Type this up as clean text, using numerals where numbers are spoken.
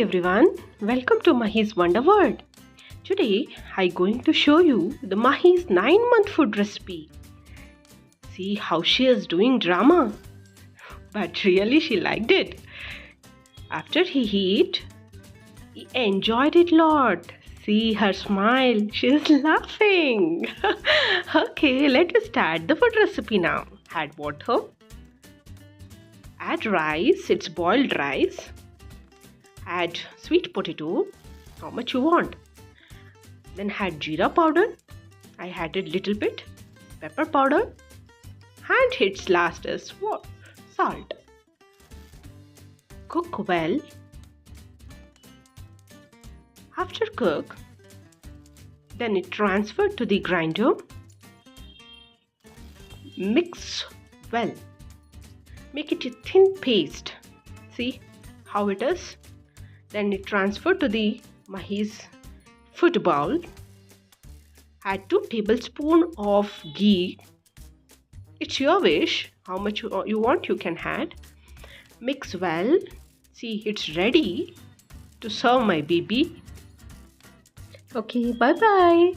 everyone, welcome to Mahi's Wonder World. Today I'm going to show you the Mahi's 9-month food recipe. See how she is doing drama. But really she liked it. After he ate, he enjoyed it a lot. See her smile, she is laughing. Okay, let us start the food recipe now. Add water. Add rice, it's boiled rice. Add sweet potato, how much you want. Then add jeera powder. I added little bit. Pepper powder. And its last is salt. Cook well. After cook, then it transfer to the grinder. Mix well. Make it a thin paste. See how it is? Then it transfer to the Mahi's food bowl. Add 2 tablespoons of ghee. It's your wish. How much you want you can add. Mix well. See, it's ready to serve my baby. Okay, bye-bye.